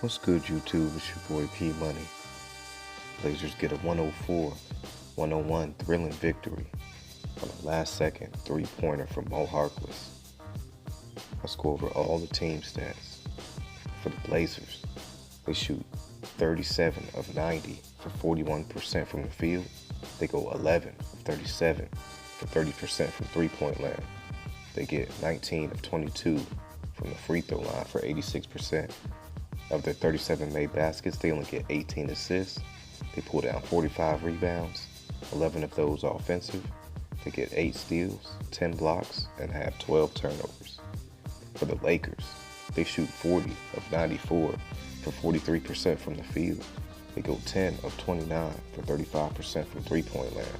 What's good, YouTube? It's your boy P Money. Blazers get a 104-101 thrilling victory on a last-second three-pointer from Mo Harkless. Let's go over all the team stats. For the Blazers, they shoot 37 of 90 for 41% from the field. They go 11 of 37 for 30% from three-point land. They get 19 of 22 from the free throw line for 86%. Of their 37 made baskets, they only get 18 assists. They pull down 45 rebounds, 11 of those offensive. They get 8 steals, 10 blocks, and have 12 turnovers. For the Lakers, they shoot 40 of 94 for 43% from the field. They go 10 of 29 for 35% from three-point land.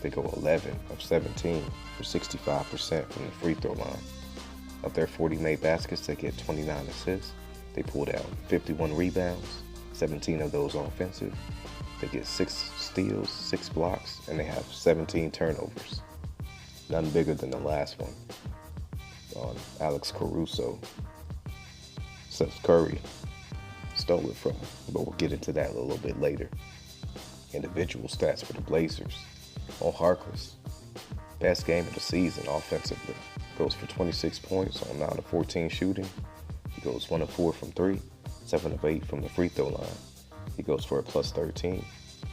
They go 11 of 17 for 65% from the free throw line. Of their 40 made baskets, they get 29 assists. They pull down 51 rebounds, 17 of those offensive. They get 6 steals, 6 blocks, and they have 17 turnovers. None bigger than the last one on Alex Caruso. Seth Curry stole it from him, but we'll get into that a little bit later. Individual stats for the Blazers. Mo Harkless, best game of the season offensively. Goes for 26 points on 9 of 14 shooting. He goes 1 of 4 from 3, 7 of 8 from the free throw line. He goes for a plus 13.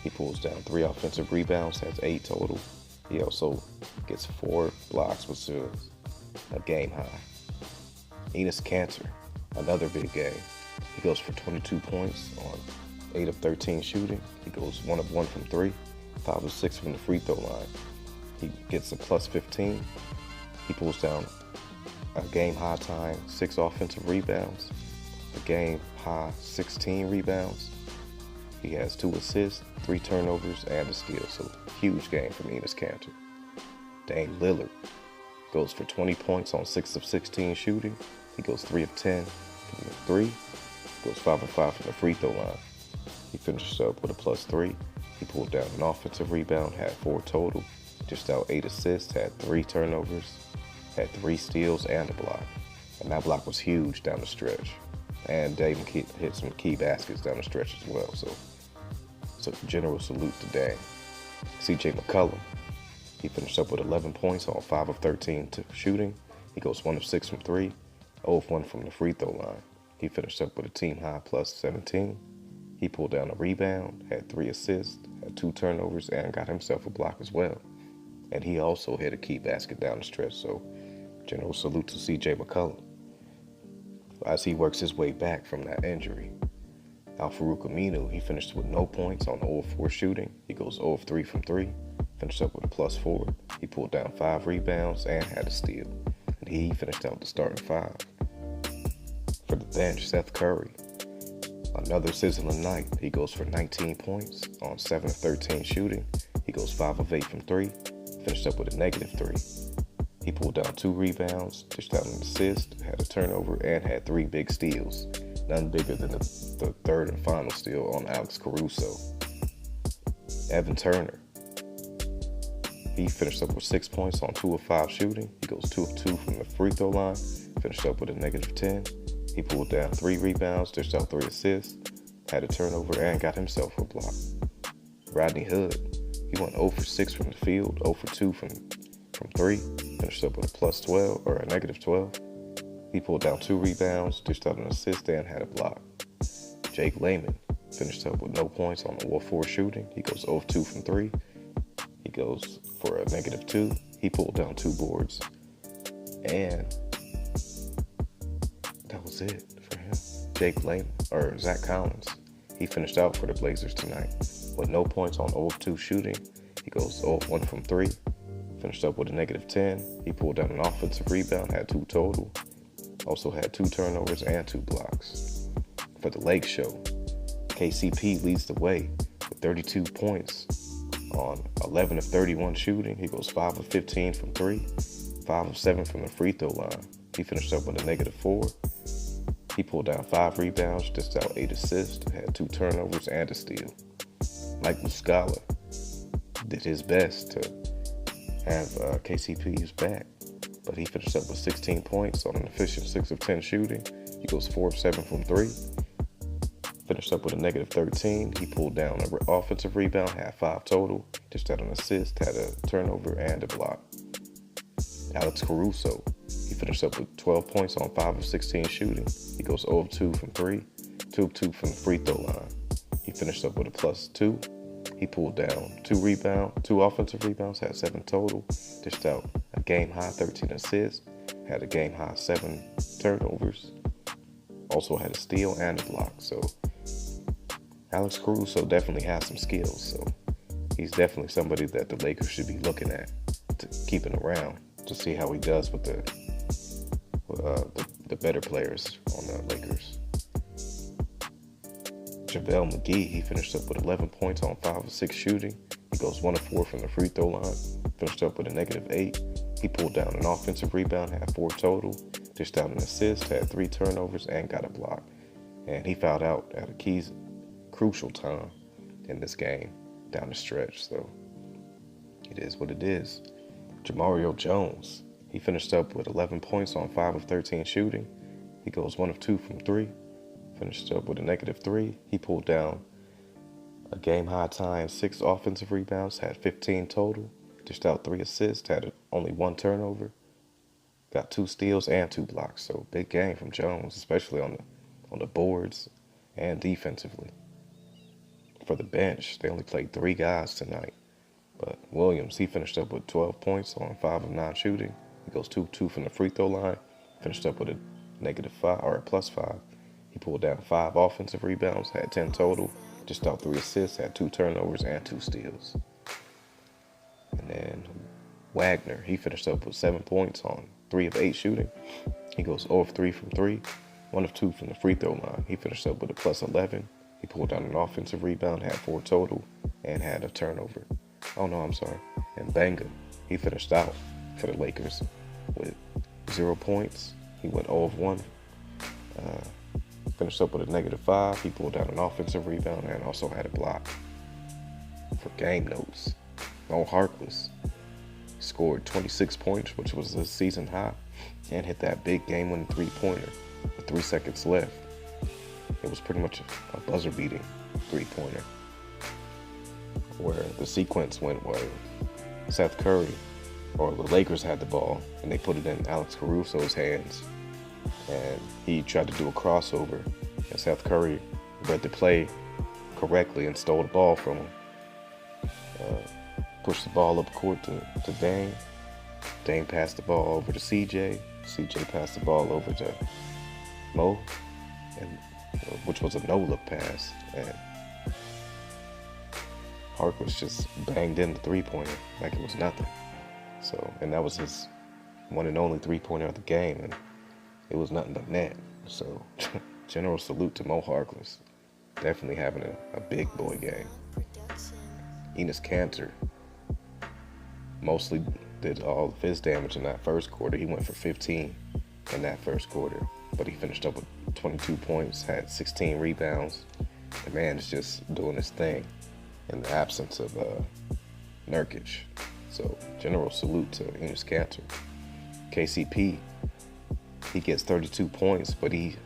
He pulls down 3 offensive rebounds, has 8 total. He also gets 4 blocks, which is a game high. Kanter, another big game. He goes for 22 points on 8 of 13 shooting. He goes 1 of 1 from 3, 5 of 6 from the free throw line. He gets a plus 15. He pulls down a game high time 6 offensive rebounds, a game high 16 rebounds. He has 2 assists, 3 turnovers, and a steal. So huge game from Kanter. Dame Lillard goes for 20 points on 6 of 16 shooting. He goes 3 of 10 from the 3, goes 5 of 5 from the free throw line. He finishes up with a plus 3. He pulled down an offensive rebound, had 4 total, dished out 8 assists, had 3 turnovers, had 3 steals and a block. And that block was huge down the stretch. And Dame hit some key baskets down the stretch as well. So general salute to Dame. CJ McCollum, he finished up with 11 points on 5 of 13 shooting. He goes 1 of 6 from 3, 0 of 1 from the free throw line. He finished up with a team high plus 17. He pulled down a rebound, had 3 assists, had 2 turnovers, and got himself a block as well. And he also hit a key basket down the stretch. So general salute to CJ McCollum as he works his way back from that injury. Al-Farouq Aminu, he finished with no points on 0 of 4 shooting. He goes 0 of 3 from 3, finished up with a plus 4. He pulled down 5 rebounds and had a steal. And he finished out the starting 5. For the bench, Seth Curry, another sizzling night. He goes for 19 points on 7 of 13 shooting. He goes 5 of 8 from 3, finished up with a negative 3. He pulled down 2 rebounds, dished out an assist, had a turnover, and had 3 big steals. None bigger than the third and final steal on Alex Caruso. Evan Turner, he finished up with 6 points on 2 of 5 shooting. He goes 2 of 2 from the free throw line, finished up with a negative 10. He pulled down 3 rebounds, dished out 3 assists, had a turnover, and got himself a block. Rodney Hood, he went 0 for 6 from the field, 0 for 2 from 3, finished up with a plus 12 or a negative 12. He pulled down 2 rebounds, dished out an assist, and had a block. Jake Layman finished up with no points on the 0 of 4 shooting. He goes 0 of 2 from 3. He goes for a negative 2. He pulled down 2 boards. And that was it for him. Zach Collins, he finished out for the Blazers tonight with no points on 0 of 2 shooting. He goes 0 of 1 from 3. Finished up with a negative 10. He pulled down an offensive rebound, had 2 total. Also had 2 turnovers and 2 blocks. For the Lake Show, KCP leads the way with 32 points on 11 of 31 shooting. He goes 5 of 15 from 3, 5 of 7 from the free throw line. He finished up with a negative 4. He pulled down 5 rebounds, dished out 8 assists, had 2 turnovers and a steal. Mike Muscala did his best to have KCP's back, but he finished up with 16 points on an efficient 6 of 10 shooting. He goes 4 of 7 from 3. finished up with a negative 13. He pulled down an offensive rebound, had 5 total, dished out an assist, had a turnover, and a block. Alex Caruso, he finished up with 12 points on 5 of 16 shooting. He goes 0 of 2 from 3, 2 of 2 from the free throw line. He finished up with a +2. He pulled down 2 offensive rebounds, had 7 total, dished out a game-high 13 assists, had a game-high 7 turnovers, also had a steal and a block. So Alex Caruso definitely has some skills. So he's definitely somebody that the Lakers should be looking at, to keeping around, to see how he does with the better players on the Lakers. JaVale McGee, he finished up with 11 points on 5 of 6 shooting. He goes 1 of 4 from the free throw line, finished up with a -8. He pulled down an offensive rebound, had 4 total, dished out an assist, had 3 turnovers, and got a block. And he fouled out at a crucial time in this game down the stretch. So it is what it is. Jamario Jones, he finished up with 11 points on 5 of 13 shooting. He goes 1 of 2 from 3. Finished up with a -3. He pulled down a game-high time 6 offensive rebounds, had 15 total, dished out 3 assists, had only 1 turnover, got 2 steals and 2 blocks. So big game from Jones, especially on the boards and defensively. For the bench, they only played 3 guys tonight. But Williams, he finished up with 12 points on 5 of 9 shooting. He goes 2 of 2 from the free throw line, finished up with a -5 or a +5. He pulled down 5 offensive rebounds, had 10 total, dished out 3 assists, had 2 turnovers and 2 steals. And then Wagner, he finished up with 7 points on 3 of 8 shooting. He goes 0 of 3 from 3, 1 of 2 from the free throw line. He finished up with a +11. He pulled down an offensive rebound, had 4 total, and had a turnover. And Banga, he finished out for the Lakers with 0 points. He went 0 of 1. Finished up with a -5. He pulled down an offensive rebound and also had a block. For game notes, Mo Harkless scored 26 points, which was a season high, and hit that big game-winning 3-pointer with 3 seconds left. It was pretty much a buzzer-beating 3-pointer, where the sequence went where Seth Curry, or the Lakers, had the ball, and they put it in Alex Caruso's hands, and he tried to do a crossover, and Seth Curry read the play correctly and stole the ball from him. Pushed the ball up court to Dame. Dame passed the ball over to CJ. CJ passed the ball over to Mo, which was a no-look pass, and Harkless just banged in the 3-pointer like it was nothing. So, and that was his one and only 3-pointer of the game, and it was nothing but net. So, general salute to Mo Harkless. Definitely having a big boy game. Enes Kanter mostly did all of his damage in that first quarter. He went for 15 in that first quarter, but he finished up with 22 points, had 16 rebounds. The man is just doing his thing in the absence of Nurkic. So, general salute to Enes Kanter. KCP, he gets 32 points, but he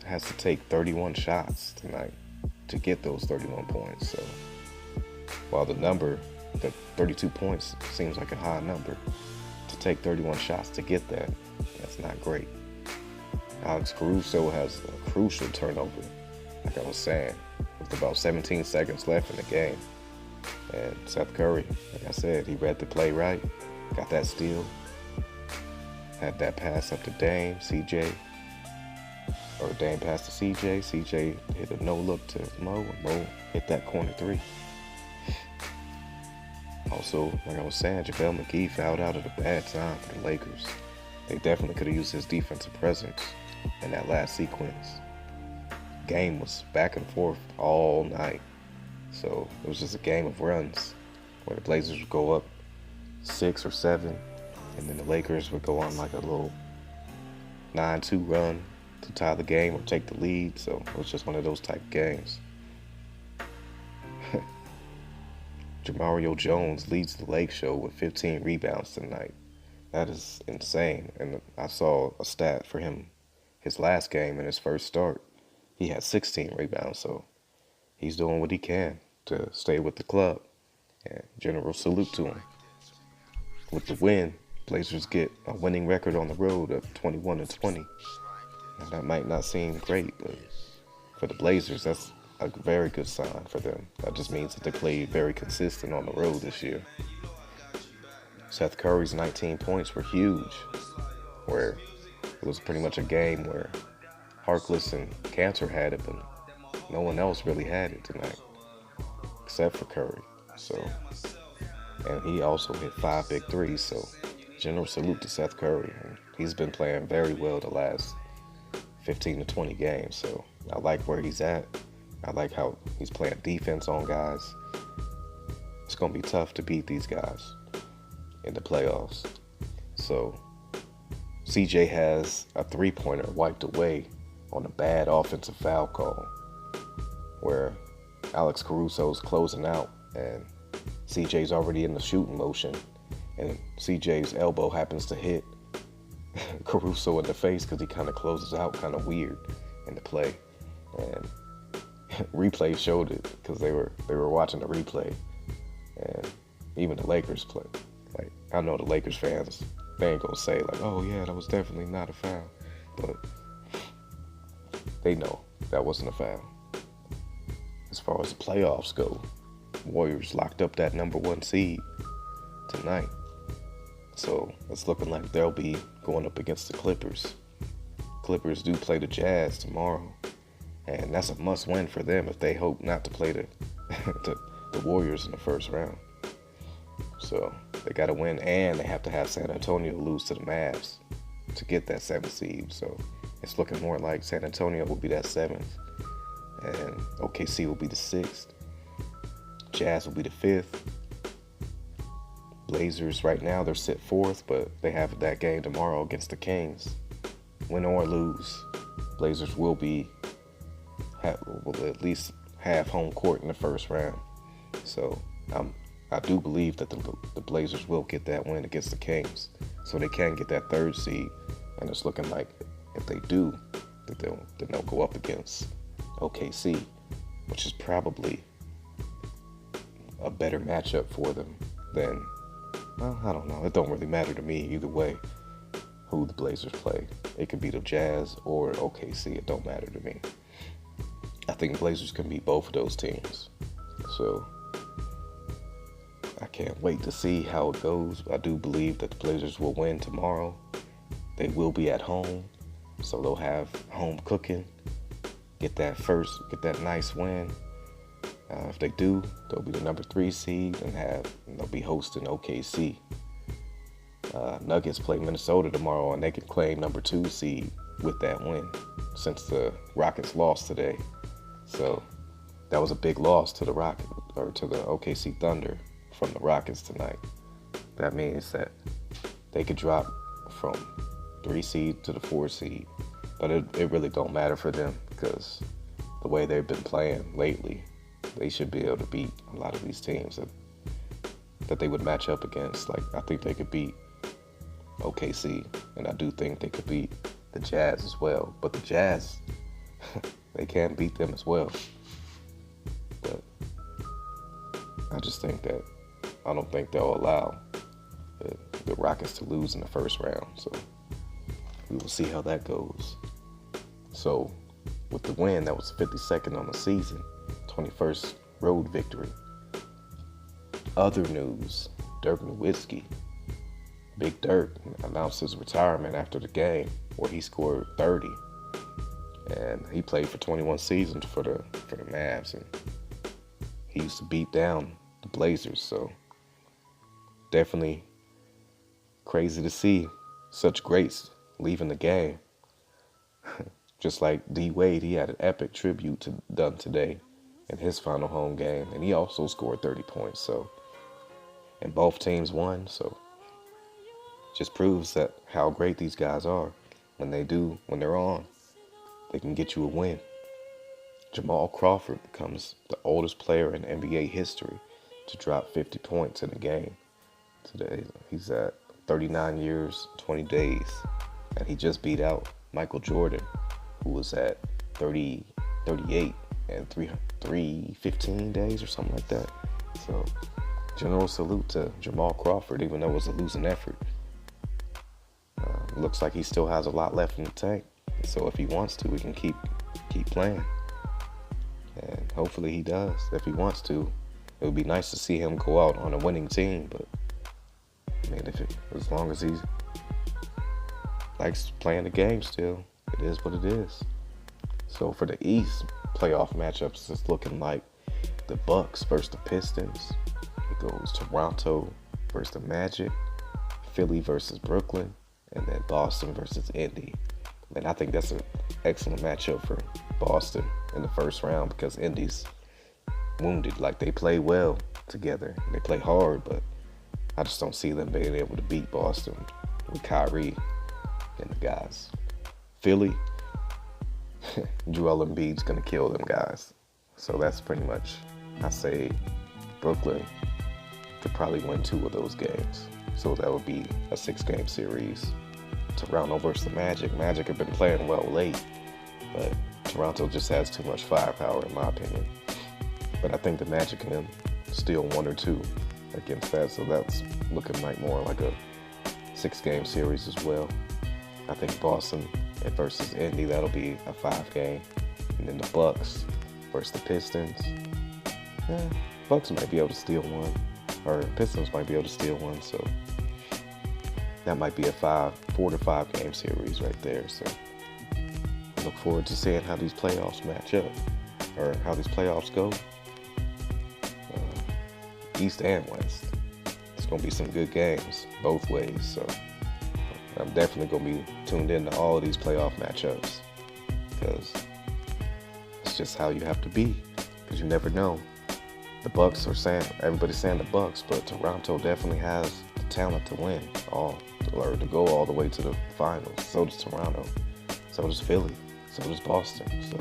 has to take 31 shots tonight to get those 31 points. So, while the 32 points seems like a high number, to take 31 shots to get that's not great. Alex Caruso has a crucial turnover, like I was saying, with about 17 seconds left in the game. And Seth Curry, like I said, he read the play right, got that steal, had that pass up to Dame, Dame passed to CJ. CJ hit a no-look to Mo, and Mo hit that corner 3. Also, like I was saying, JaVale McGee fouled out at a bad time for the Lakers. They definitely could have used his defensive presence in that last sequence. Game was back and forth all night. So it was just a game of runs where the Blazers would go up 6 or 7, and then the Lakers would go on like a little 9-2 run to tie the game or take the lead. So it was just one of those type of games. Jamario Jones leads the Lake Show with 15 rebounds tonight. That is insane. And I saw a stat for him, his last game in his first start. he had 16 rebounds, so he's doing what he can to stay with the club. And general salute to him. With the win, Blazers get a winning record on the road of 21-20. Now, that might not seem great, but for the Blazers, that's a very good sign for them. That just means that they played very consistent on the road this year. Seth Curry's 19 points were huge, where it was pretty much a game where Harkless and Kanter had it, but no one else really had it tonight, except for Curry. So, and he also hit 5 big threes, so general salute to Seth Curry. And he's been playing very well the last 15 to 20 games, so I like where he's at. I like how he's playing defense on guys. It's going to be tough to beat these guys in the playoffs. So CJ has a three-pointer wiped away on a bad offensive foul call where Alex Caruso's closing out and CJ's already in the shooting motion, and CJ's elbow happens to hit Caruso in the face because he kind of closes out kind of weird in the play. And replay showed it because they were watching the replay, and even the Lakers play. Like, I know the Lakers fans, they ain't gonna say like, oh yeah, that was definitely not a foul, but they know that wasn't a foul. As far as the playoffs go, Warriors locked up that #1 seed tonight. So it's looking like they'll be going up against the Clippers. Clippers do play the Jazz tomorrow, and that's a must-win for them if they hope not to play the Warriors in the first round. So they got to win, and they have to have San Antonio lose to the Mavs to get that 7th seed. So it's looking more like San Antonio will be that 7th, and OKC will be the 6th. Jazz will be the 5th. Blazers right now, they're sit 4th, but they have that game tomorrow against the Kings. Win or lose, Blazers will at least have home court in the first round. So I do believe that the Blazers will get that win against the Kings, so they can get that 3rd seed. And it's looking like if they do, that they'll go up against OKC, which is probably a better matchup for them than, well, I don't know. It don't really matter to me either way who the Blazers play. It could be the Jazz or OKC. It don't matter to me. I think the Blazers can beat both of those teams. So I can't wait to see how it goes. I do believe that the Blazers will win tomorrow. They will be at home, so they'll have home cooking. Get that nice win. If they do, they'll be the #3 seed and they'll be hosting OKC. Nuggets play Minnesota tomorrow, and they can claim #2 seed with that win, since the Rockets lost today. So that was a big loss to the OKC Thunder from the Rockets tonight. That means that they could drop from 3 seed to the 4 seed, but it really don't matter for them because the way they've been playing lately, they should be able to beat a lot of these teams that they would match up against. Like, I think they could beat OKC, and I do think they could beat the Jazz as well. But the Jazz, they can beat them as well. But I just think that I don't think they'll allow the Rockets to lose in the first round. So we will see how that goes. So with the win, that was 52nd on the season, 21st road victory. Other news, Dirk Nowitzki, Big Dirk, announced his retirement after the game where he scored 30. And he played for 21 seasons for the Mavs, and he used to beat down the Blazers. So definitely crazy to see such greats leaving the game. Just like D Wade, he had an epic tribute done today in his final home game, and he also scored 30 points. So, and both teams won. So, just proves that how great these guys are when they're on. They can get you a win. Jamal Crawford becomes the oldest player in NBA history to drop 50 points in a game today. He's at 39 years, 20 days, and he just beat out Michael Jordan, who was at 38 38 and 315 days or something like that. So general salute to Jamal Crawford, even though it was a losing effort. Looks like he still has a lot left in the tank. So if he wants to, he can keep playing. And hopefully he does. If he wants to, it would be nice to see him go out on a winning team. But I mean, as long as he likes playing the game still, it is what it is. So for the East playoff matchups, it's looking like the Bucks versus the Pistons. It goes Toronto versus the Magic, Philly versus Brooklyn, and then Boston versus Indy. And I think that's an excellent matchup for Boston in the first round because Indy's wounded. Like, they play well together. They play hard, but I just don't see them being able to beat Boston with Kyrie and the guys. Philly, Joel Embiid's going to kill them guys. So that's pretty much, I say Brooklyn could probably win 2 of those games. So that would be a 6-game series. Toronto versus the Magic. Magic have been playing well late, but Toronto just has too much firepower in my opinion. But I think the Magic can steal 1 or 2 against that, so that's looking like more like a 6-game series as well. I think Boston versus Indy, that'll be a 5-game. And then the Bucks versus the Pistons. Bucks might be able to steal 1, or Pistons might be able to steal 1, so that might be a 4 to 5 game series right there. So I look forward to seeing how these playoffs match up, or how these playoffs go, East and West. It's going to be some good games both ways. So I'm definitely going to be tuned in to all of these playoff matchups because it's just how you have to be, because you never know. The Bucks are saying, everybody's saying the Bucks, but Toronto definitely has the talent to win or to go all the way to the finals. So does Toronto. So does Philly. So does Boston. So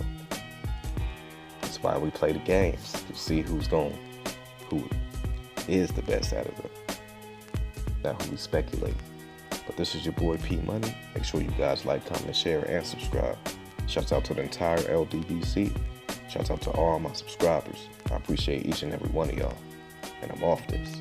that's why we play the games, to see who is the best out of them. Not who we speculate. But this is your boy P Money. Make sure you guys like, comment, share, and subscribe. Shouts out to the entire LDBC. Shouts out to all my subscribers. I appreciate each and every one of y'all. And I'm off this.